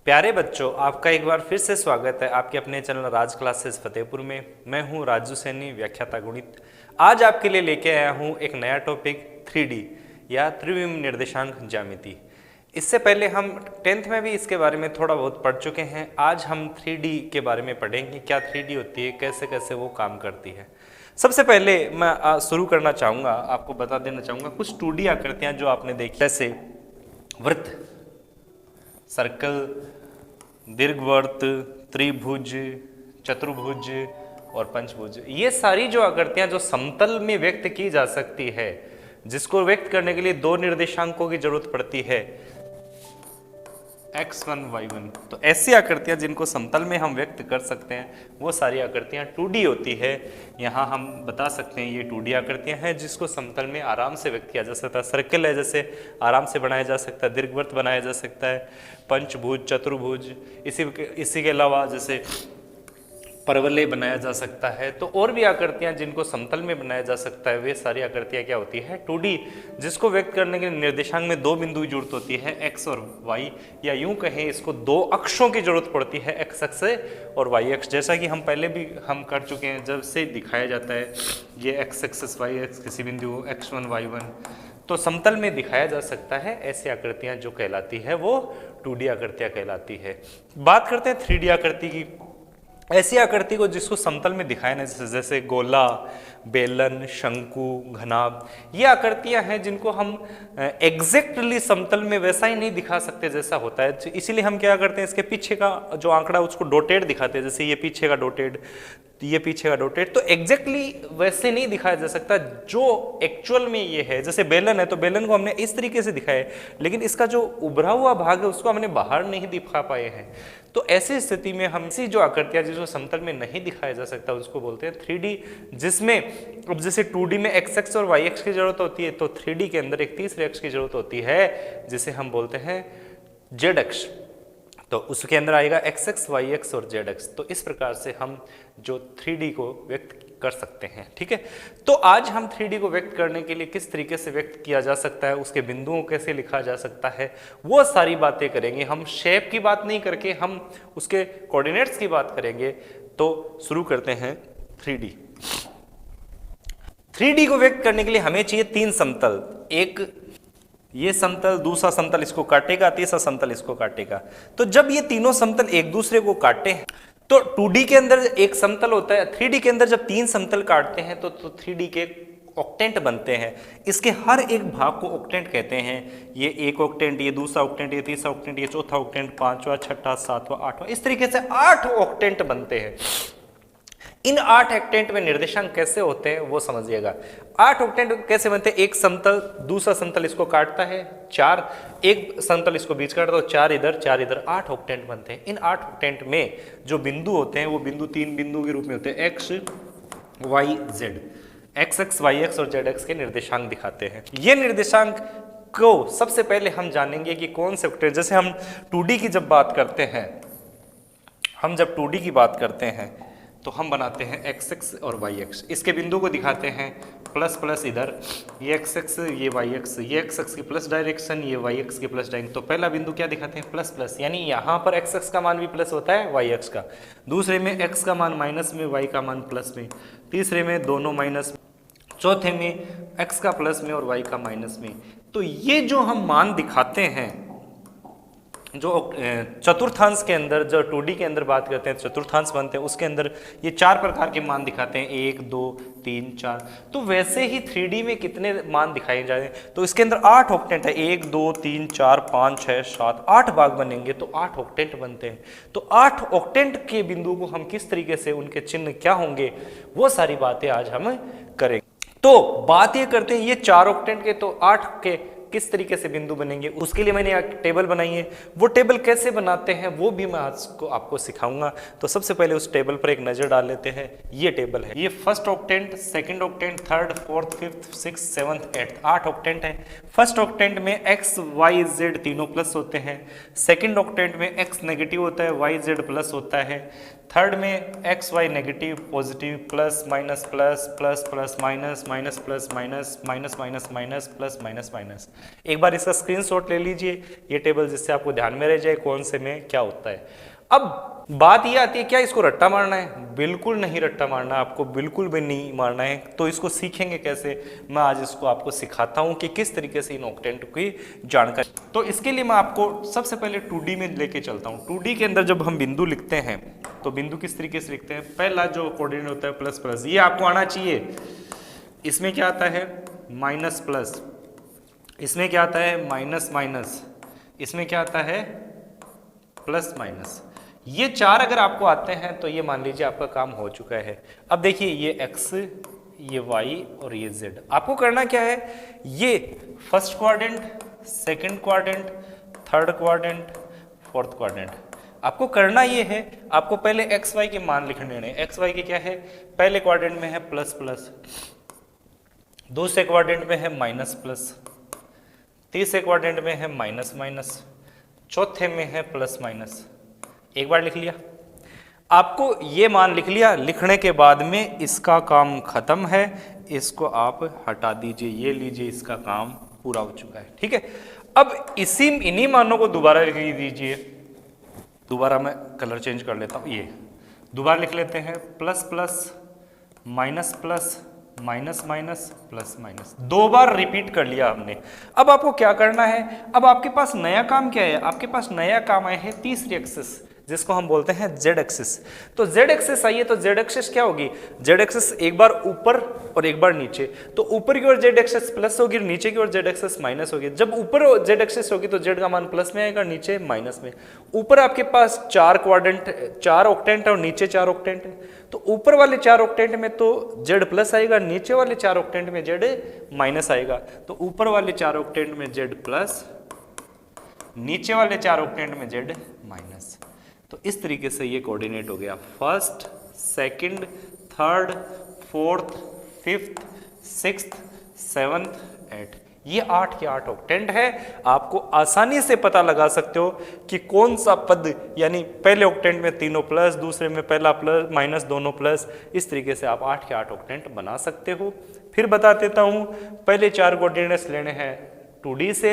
प्यारे बच्चों, आपका एक बार फिर से स्वागत है आपके अपने चैनल राज क्लासेस फतेहपुर में। मैं हूं राजू सैनी, व्याख्याता गणित। आज आपके लिए लेके आया हूं एक नया टॉपिक 3D या त्रिविम निर्देशांक ज्यामिति। इससे पहले हम 10th में भी इसके बारे में थोड़ा बहुत पढ़ चुके हैं। आज हम 3D के बारे में पढ़ेंगे, क्या 3D होती है, कैसे कैसे वो काम करती है। सबसे पहले मैं शुरू करना चाहूँगा, आपको बता देना चाहूँगा कुछ 2D आकृतियाँ जो आपने देखी, जैसे वृत्त, सर्कल, दीर्घवृत्त, त्रिभुज, चतुर्भुज और पंचभुज। ये सारी जो आकृतियां जो समतल में व्यक्त की जा सकती है, जिसको व्यक्त करने के लिए दो निर्देशांकों की जरूरत पड़ती है, x1 y1। तो ऐसी आकृतियां जिनको समतल में हम व्यक्त कर सकते हैं वो सारी आकृतियां 2D होती है। यहाँ हम बता सकते हैं ये 2D आकृतियां हैं जिसको समतल में आराम से व्यक्त किया जा सकता है। सर्कल है जैसे आराम से बनाया जा सकता है, दीर्घवृत्त बनाया जा सकता है, पंचभुज, चतुर्भुज, इसी के अलावा जैसे परवलय बनाया जा सकता है। तो और भी आकृतियां जिनको समतल में बनाया जा सकता है वे सारी आकृतियां क्या होती है 2D, जिसको व्यक्त करने के लिए निर्देशांक में दो बिंदु की जरूरत होती है, x और y, या यूं कहें इसको दो अक्षों की जरूरत पड़ती है, x अक्ष और y अक्ष। जैसा कि हम पहले भी हम कर चुके हैं, जब से दिखाया जाता है ये x एक्सिस y एक्स किसी बिंदु x1 y1 तो समतल में दिखाया जा सकता है। ऐसी आकृतियां जो कहलाती है वो 2D आकृतियां कहलाती है। बात करते हैं 3D आकृति की। ऐसी आकृति को जिसको समतल में दिखाया ना, जैसे गोला, बेलन, शंकु, घनाभ, ये आकृतियां हैं जिनको हम एग्जैक्टली समतल में वैसा ही नहीं दिखा सकते जैसा होता है। इसीलिए हम क्या करते हैं, इसके पीछे का जो आंकड़ा उसको डॉटेड दिखाते हैं। जैसे ये पीछे का डॉटेड, ये पीछे का डॉटेड, तो एग्जैक्टली वैसे नहीं दिखाया जा सकता जो एक्चुअल में ये है। जैसे बेलन है तो बेलन को हमने इस तरीके से दिखाया है, लेकिन इसका जो उभरा हुआ भाग है उसको हमने बाहर नहीं दिखा पाए हैं। तो ऐसी स्थिति में हम इसी जो आकृतियां जिसको समतल में नहीं दिखाया जा सकता उसको बोलते हैं 3D, जिसमें अब जैसे 2D में x अक्ष और y अक्ष की जरूरत होती है, तो 3D के अंदर एक तीसरे अक्ष की जरूरत होती है जिसे हम बोलते हैं z अक्ष। तो उसके अंदर आएगा x अक्ष, y अक्ष और z अक्ष। तो इस प्रकार से हम जो 3D को व्यक्त कर सकते हैं। ठीक है, तो आज हम 3D को व्यक्त करने के लिए किस तरीके से व्यक्त किया जा सकता है, उसके बिंदुओं कैसे लिखा जा सकता है, वो सारी बातें करेंगे। हम शेप की बात नहीं करके हम उसके कोऑर्डिनेट्स की बात करेंगे। तो शुरू करते हैं 3D। 3D को व्यक्त करने के लिए हमें चाहिए तीन समतल, एक ये समतल, दूसरा समतल इसको काटेगा, तीसरा समतल इसको काटेगा। तो जब ये तीनों समतल एक दूसरे को काटे तो 2D के अंदर एक समतल होता है, 3D के अंदर जब तीन समतल काटते हैं तो 3D के ऑक्टेंट बनते हैं। इसके हर एक भाग को ऑक्टेंट कहते हैं। ये एक ऑक्टेंट, ये दूसरा ऑक्टेंट, ये तीसरा ऑक्टेंट, ये चौथा ऑक्टेंट, पांचवा, छठा, सातवां, आठवां, इस तरीके से 8 ऑक्टेंट बनते हैं। इन 8 ऑक्टेंट में निर्देशांक कैसे होते हैं वो समझिएगा। 8 ऑक्टेंट कैसे बनते हैं, एक समतल, दूसरा समतल इसको काटता है 4, एक समतल इसको बीच काटता है तो 4 इधर 4 इधर, 8 ऑक्टेंट बनते हैं। इन 8 ऑक्टेंट में जो बिंदु होते हैं वो बिंदु तीन बिंदु के रूप में होते हैं, x, y, z। x अक्ष, y अक्ष और z अक्ष के निर्देशांक दिखाते हैं। ये निर्देशांक को सबसे पहले हम जानेंगे कि कौन से ऑक्टेंट, जैसे हम 2D की जब बात करते हैं, हम जब 2D की बात करते हैं तो हम बनाते हैं x अक्ष और y अक्ष। इसके बिंदु को दिखाते हैं प्लस प्लस इधर, ये x अक्ष, ये y अक्ष, ये x अक्ष की प्लस डायरेक्शन, ये y अक्ष की प्लस डायरेक्शन। तो पहला बिंदु क्या दिखाते हैं, प्लस प्लस, यानी यहाँ पर x अक्ष का मान भी प्लस होता है y अक्ष का। दूसरे में x का मान माइनस में, y का मान प्लस में। तीसरे में दोनों माइनस, चौथे में x का प्लस में और y का माइनस में। तो ये जो हम मान दिखाते हैं, जो चतुर्थांश के अंदर, जो 2D के अंदर बात करते हैं चतुर्थांश बनते हैं, उसके अंदर ये 4 प्रकार के मान दिखाते हैं, 1, 2, 3, 4। तो वैसे ही 3D में कितने मान दिखाए जा रहे हैं, तो इसके अंदर 8 ऑक्टेंट है, 1, 2, 3, 4, 5, 6, 7, 8 भाग बनेंगे तो 8 ऑक्टेंट बनते हैं। तो 8 ऑक्टेंट के बिंदु को हम किस तरीके से, उनके चिन्ह क्या होंगे, वो सारी बातें आज हम करेंगे। तो बात ये करते हैं ये 4 ऑक्टेंट के, तो 8 के किस तरीके से बिंदु बनेंगे, उसके लिए मैंने एक टेबल बनाई है। वो टेबल कैसे बनाते हैं वो भी मैं आज को आपको सिखाऊंगा। तो सबसे पहले उस टेबल पर एक नजर डाल लेते हैं। ये टेबल है, ये first octant, second octant, third, fourth, fifth, six, seventh, eighth, 8 octant है। फर्स्ट ऑक्टेंट में x, y, z तीनों प्लस होते हैं। सेकंड ऑक्टेंट में x नेगेटिव होता है, y, z प्लस होता है। थर्ड में x, y negative, positive, plus minus plus, plus plus minus, minus plus minus, minus minus minus, plus minus minus. एक बार इसका स्क्रीनशॉट ले लीजिए ये टेबल, जिससे आपको ध्यान में रह जाए कौन से में क्या होता है। अब बात ये आती है क्या इसको रट्टा मारना है? बिल्कुल नहीं रट्टा मारना, आपको बिल्कुल भी नहीं मारना है। तो इसको सीखेंगे कैसे, मैं आज इसको आपको सिखाता हूं कि किस तरीके से इन ऑक्टेंट की जानकारी। तो इसके लिए मैं आपको सबसे पहले 2D में लेके चलता हूं। 2D के अंदर जब हम बिंदु लिखते हैं तो बिंदु किस तरीके से लिखते हैं? पहला जो कोऑर्डिनेट होता है प्लस प्लस, ये आपको आना चाहिए। इसमें क्या आता है? Minus plus. इसमें क्या आता है? Minus minus. इसमें क्या आता है? Plus minus. ये 4 अगर आपको आते हैं तो ये मान लीजिए आपका काम हो चुका है। अब देखिए ये x, ये y और ये z। आपको करना क्या है? ये first quadrant, second quadrant, third quadrant, fourth quadrant, आपको करना ये है, आपको पहले x y के मान लिखने हैं। x y के क्या है? पहले क्वाड्रेंट में है प्लस प्लस, दूसरे क्वाड्रेंट में है माइनस प्लस, तीसरे क्वाड्रेंट में है माइनस माइनस, चौथे में है प्लस माइनस। एक बार लिख लिया, आपको ये मान लिख लिया। लिखने के बाद में इसका काम खत्म है, इसको आप हटा दीजिए, ये लीजिए, इसका काम पूरा हो चुका है। ठीक है, अब इन्हीं मानों को दोबारा लिख दीजिए। दोबारा मैं कलर चेंज कर लेता हूँ, ये दोबारा लिख लेते हैं। Plus plus, minus plus, minus minus, plus minus, 2 बार रिपीट कर लिया हमने। अब आपको क्या करना है? अब आपके पास नया काम क्या है? आपके पास नया काम आया है तीसरी एक्सिस, जिसको हम बोलते हैं जेड एक्सिस। तो जेड एक्सिस आई है, तो जेड एक्सिस क्या होगी? जेड एक्सिस एक बार ऊपर और एक बार नीचे। तो ऊपर की ओर जेड एक्सिस प्लस होगी, नीचे की ओर जेड एक्सिस माइनस होगी। जब ऊपर जेड एक्सिस होगी तो जेड का मान प्लस में आएगा, नीचे माइनस में। ऊपर आपके पास 4 क्वाड्रेंट, 4 ऑक्टेंट और नीचे 4 ऑक्टेंट है। तो ऊपर वाले 4 ऑक्टेंट में तो जेड प्लस आएगा, नीचे वाले 4 ऑक्टेंट में जेड माइनस आएगा। तो ऊपर वाले 4 ऑक्टेंट में जेड प्लस, नीचे वाले 4 ऑक्टेंट में जेड माइनस। तो इस तरीके से ये कोऑर्डिनेट हो गया। First, second, third, fourth, fifth, sixth, seventh, 8, ये 8 के 8 ऑक्टेंट है। आपको आसानी से पता लगा सकते हो कि कौन सा पद, यानी पहले ऑक्टेंट में तीनों प्लस, दूसरे में पहला प्लस माइनस दोनों प्लस। इस तरीके से आप 8 के 8 ऑक्टेंट बना सकते हो। फिर बता देता हूं, पहले 4 कोऑर्डिनेट्स लेने हैं 2D से,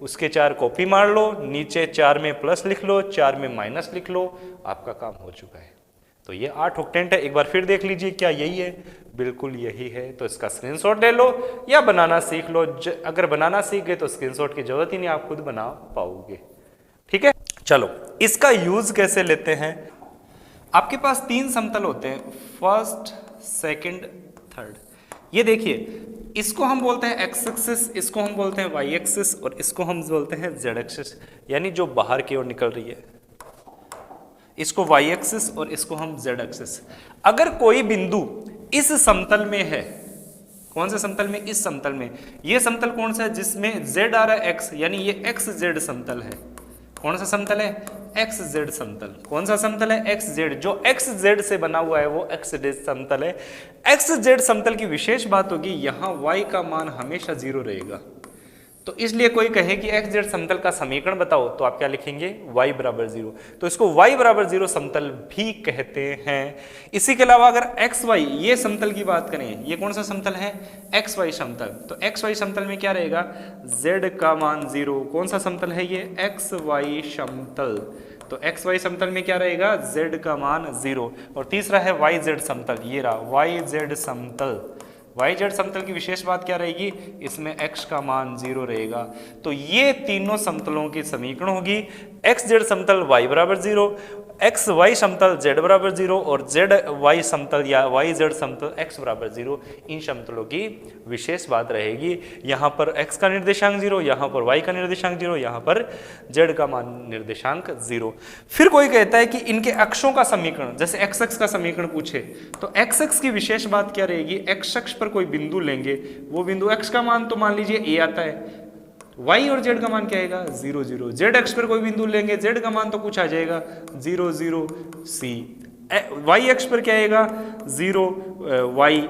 उसके 4 कॉपी मार लो, नीचे 4 में प्लस लिख लो, 4 में माइनस लिख लो, आपका काम हो चुका है। तो ये 8 ऑक्टेंट है। एक बार फिर देख लीजिए, क्या यही है? बिल्कुल यही है। तो इसका स्क्रीनशॉट ले लो या बनाना सीख लो। अगर बनाना सीख गए तो स्क्रीनशॉट की जरूरत ही नहीं, आप खुद बना पाओगे। ठीक है, चलो इसका यूज कैसे लेते हैं। आपके पास 3 समतल होते हैं, फर्स्ट, सेकंड, थर्ड। ये देखिए, इसको हम बोलते हैं एक्स एक्सिस, इसको हम बोलते हैं वाई एक्सिस और इसको हम बोलते हैं जेड एक्सिस, यानी जो बाहर की ओर निकल रही है। इसको वाई एक्सिस और इसको हम जेड एक्सिस। अगर कोई बिंदु इस समतल में है, कौन से समतल में? इस समतल में। ये समतल कौन सा है? जिसमें जेड आ रहा है एक्स, यानी ये एक्स जेड समतल है। कौन सा समतल है? एक्स जेड समतल। कौन सा समतल है? X Z. जो एक्स जेड से बना हुआ है वो एक्स जेड समतल है। एक्स जेड समतल की विशेष बात होगी, यहां y का मान हमेशा 0 रहेगा। तो इसलिए कोई कहे कि एक्स जेड समतल का समीकरण बताओ, तो आप क्या लिखेंगे? y बराबर 0। तो इसको y बराबर 0 समतल भी कहते हैं। इसी के अलावा अगर एक्स वाई ये समतल की बात करें, ये कौन सा समतल है? एक्स वाई समतल। तो एक्स वाई समतल में क्या रहेगा? z का मान 0। कौन सा समतल है ये? एक्स वाई समतल। तो एक्स वाई समतल में क्या रहेगा? z का मान 0। और तीसरा है वाई जेड समतल, ये रहा वाई जेड समतल। वाई जेड समतल की विशेष बात क्या रहेगी? इसमें x का मान 0 रहेगा। तो ये तीनों समतलों की समीकरण होगी, एक्स जेड समतल y बराबर 0, एक्स वाई समतल z बराबर 0 और जेड वाई समतल या वाई जेड समतल x बराबर 0। इन समतलों की विशेष बात रहेगी। यहाँ पर x का निर्देशांक 0, यहाँ पर y का निर्देशांक 0, यहाँ पर z का मान निर्देशांक 0। फिर कोई कहता है कि इनके अक्षों का समीकरण, जैसे x अक्ष का समीकरण पूछे तो x अक्ष की विशेष बात क्या रहेगी? x अक्ष पर कोई बिंदु लेंगे, वो बिंदु x का मान तो मान लीजिए a आता है, y और z का मान क्या आएगा? 0 0। z अक्ष पर कोई बिंदु लेंगे, z का मान तो कुछ आ जाएगा 0 0 c। y अक्ष पर क्या आएगा? 0 y,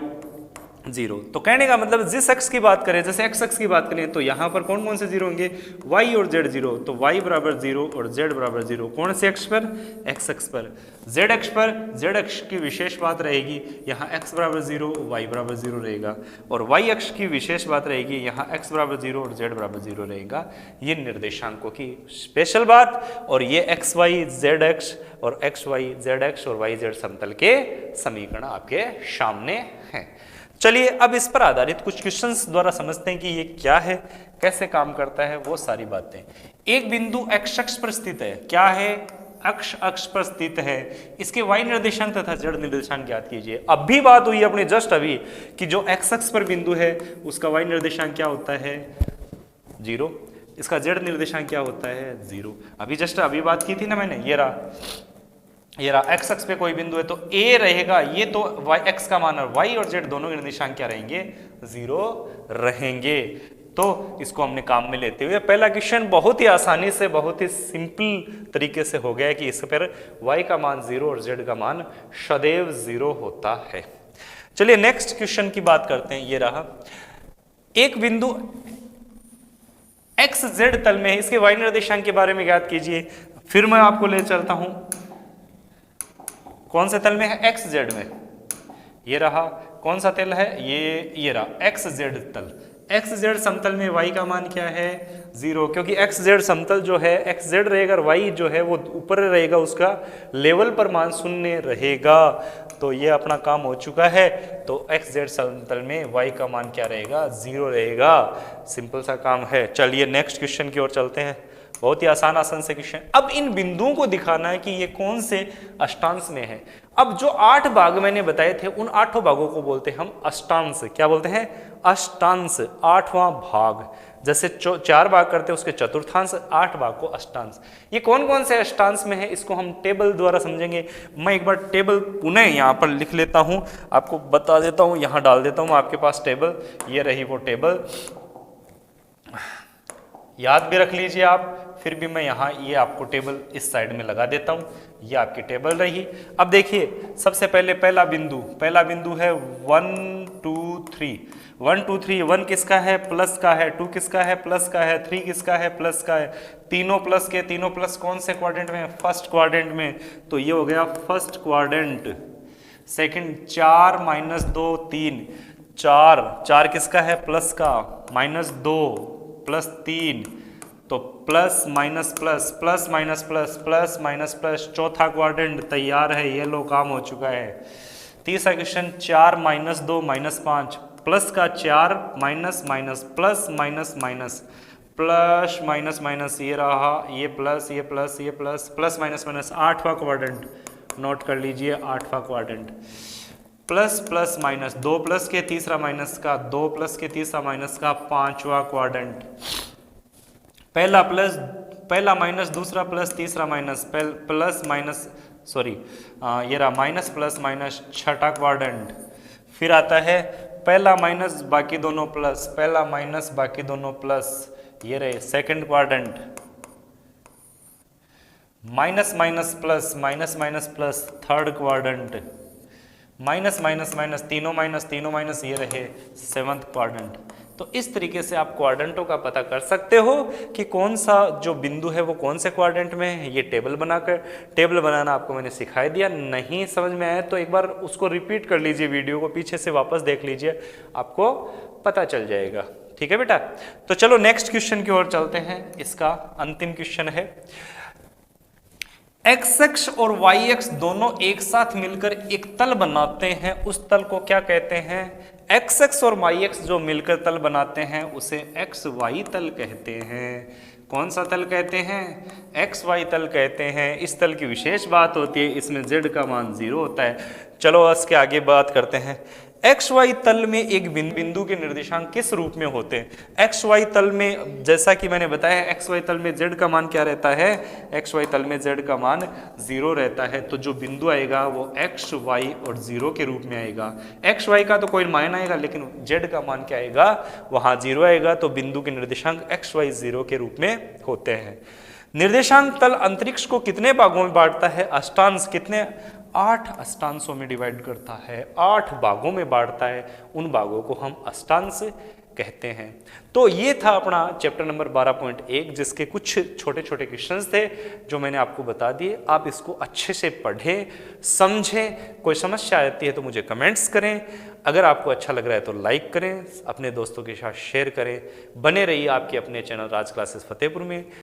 जीरो। तो कहने का मतलब जिस एक्स की बात करें, जैसे एक्स एक्स की बात करें तो यहाँ पर कौन कौन से जीरो होंगे, वाई और जेड जीरो, तो वाई बराबर जीरो और जेड बराबर जीरो। कौन से एक्स पर, एक्स एक्स पर। जेड एक्स पर, जेड एक्स की विशेष बात रहेगी, यहाँ एक्स बराबर जीरो वाई बराबर जीरो रहेगा, और वाई एक्स की विशेष बात रहेगी, यहाँ एक्स बराबर जीरो और जेड बराबर जीरो रहेगा। ये निर्देशांकों की स्पेशल बात, और ये एक्स वाई जेड एक्स और एक्स वाई जेड एक्स और वाई जेड समतल के समीकरण आपके सामने हैं। चलिए अब इस पर आधारित कुछ क्वेश्चंस द्वारा समझते हैं कि ये क्या है, कैसे काम करता है, वो सारी बातें। एक बिंदु एक्स अक्ष पर स्थित है, क्या है, अक्ष अक्ष पर स्थित है, इसके y निर्देशांक तथा z निर्देशांक ज्ञात कीजिए। अब भी बात हुई अपनी जस्ट अभी कि जो x अक्ष पर बिंदु है उसका y निर्देशांक क्या होता है, 0, इसका z निर्देशांक क्या होता है, 0। अभी जस्ट अभी बात की थी ना मैंने, ये रहा एक्स अक्ष पे कोई बिंदु है तो a रहेगा, ये तो x का मान है, y और z दोनों के निर्देशांक क्या रहेंगे, 0 रहेंगे। तो इसको हमने काम में लेते हुए पहला क्वेश्चन बहुत ही आसानी से, बहुत ही सिंपल तरीके से हो गया कि इस पर y का मान 0 और z का मान सदैव 0 होता है। चलिए नेक्स्ट क्वेश्चन की बात करते हैं। ये रहा, एक बिंदु एक्स जेड तल में है, इसके y निर्देशांक के बारे में ज्ञात कीजिए। फिर मैं आपको ले चलता हूं, कौन से तल में है, एक्स जेड में। ये रहा, कौन सा तल है, ये रहा एक्स जेड तल। एक्स जेड समतल में y का मान क्या है, 0, क्योंकि एक्स जेड समतल जो है एक्स जेड रहेगा और y जो है वो ऊपर रहेगा, उसका लेवल पर मान 0 रहेगा। तो ये अपना काम हो चुका है। तो एक्स जेड समतल में y का मान क्या रहेगा, 0 रहेगा। सिंपल सा काम है। चलिए नेक्स्ट क्वेश्चन की ओर चलते हैं। बहुत ही आसान से क्वेश्चन। अब इन बिंदुओं को दिखाना है कि ये कौन से अष्टांश में है। अब जो 8 भाग मैंने बताए थे उन 8 भागों को बोलते हैं हम अष्टांश। क्या बोलते हैं, अष्टांश, 8वां भाग। जैसे 4 भाग करते हैं उसके चतुर्थांश, 8 भाग को अष्टांश। ये कौन कौन से अष्टांश में है इसको हम टेबल द्वारा समझेंगे। मैं एक बार टेबल पुनः यहाँ पर लिख लेता हूँ, आपको बता देता हूँ, यहाँ डाल देता हूँ आपके पास टेबल। ये रही वो टेबल, याद भी रख लीजिए आप। फिर भी मैं यहाँ ये आपको टेबल इस साइड में लगा देता हूँ, ये आपकी टेबल रही। अब देखिए सबसे पहले पहला बिंदु है 1 2 3। 1 2 3, 1 किसका है, प्लस का है, 2 किसका है, प्लस का है, 3 किसका है, प्लस का है। तीनों प्लस कौन से क्वाड्रेंट में, फर्स्ट क्वाड्रेंट में। तो ये हो गया फर्स्ट क्वाड्रेंट। सेकंड 4 -2 3, 4 किसका है, प्लस का, -2 प्लस 3, तो plus minus plus, plus minus plus, plus minus plus. चौथा क्वाड्रेंट तैयार है, ये लो काम हो चुका है। तीसरा क्वेश्चन 4 -2 -5, प्लस का 4 minus minus, plus minus minus, plus minus minus, ये रहा, ये प्लस, ये प्लस, ये प्लस, प्लस माइनस माइनस। 8वां क्वाड्रेंट नोट कर लीजिए, 8वां quadrant. Plus plus minus, 2 plus के तीसरा माइनस का, 2 प्लस के तीसरा माइनस का, 5वां क्वाड्रेंट। पहला माइनस, दूसरा प्लस, तीसरा माइनस, प्लस माइनस, सॉरी ये रहा माइनस प्लस माइनस, छठा क्वाड्रेंट। फिर आता है पहला माइनस बाकी दोनों प्लस, पहला माइनस बाकी दोनों प्लस, ये रहे second quadrant. Minus minus plus, minus minus plus, third quadrant. Minus minus minus, तीनों माइनस, ये रहे सेवंथ क्वाड्रेंट। तो इस तरीके से आप क्वाड्रेंटों का पता कर सकते हो कि कौन सा जो बिंदु है वो कौन से क्वाड्रेंट में है। ये टेबल बनाना आपको मैंने सिखाई दिया। नहीं समझ में आया तो एक बार उसको रिपीट कर लीजिए, वीडियो को पीछे से वापस देख लीजिए, आपको पता चल जाएगा। ठीक है बेटा, तो चलो नेक्स्ट क्वेश्चन की ओर चलते हैं। इसका अंतिम क्वेश्चन है, एक्स एक्स और वाई एक्स दोनों एक साथ मिलकर एक तल बनाते हैं, उस तल को क्या कहते हैं। एक्स एक्स और वाई एक्स जो मिलकर तल बनाते हैं उसे एक्स वाई तल कहते हैं। कौन सा तल कहते हैं, एक्स वाई तल कहते हैं। इस तल की विशेष बात होती है, इसमें z का मान 0 होता है। चलो इसके आगे बात करते हैं। एक्स वाई तल में एक बिंदु के निर्देशांक किस रूप में होते हैं। एक्स वाई तल में जैसा कि मैंने बताया, एक्स वाई तल में z का मान क्या रहता है, एक्स वाई तल में z का मान 0 रहता है। तो जो बिंदु आएगा वो एक्स वाई और 0 के रूप में आएगा। एक्स वाई का तो कोई मान आएगा, लेकिन z का मान क्या आएगा, वहाँ 0 आएगा। तो बिंदु के निर्देशांक एक्स वाई 0 के रूप में होते हैं। निर्देशांक तल अंतरिक्ष को कितने भागों में बांटता है? अष्टांश कितने? 8 अष्टांशों में डिवाइड करता है, 8 भागों में बांटता है, उन भागों को हम अष्टांश कहते हैं। तो ये था अपना चैप्टर नंबर 12.1, जिसके कुछ छोटे छोटे क्वेश्चंस थे जो मैंने आपको बता दिए। आप इसको अच्छे से पढ़ें, समझें। कोई समस्या आती है तो मुझे कमेंट्स करें। अगर आपको अच्छा लग रहा है तो लाइक करें, अपने दोस्तों के साथ शेयर करें। बने रहिए आपके अपने चैनल राज क्लासेस फतेहपुर में।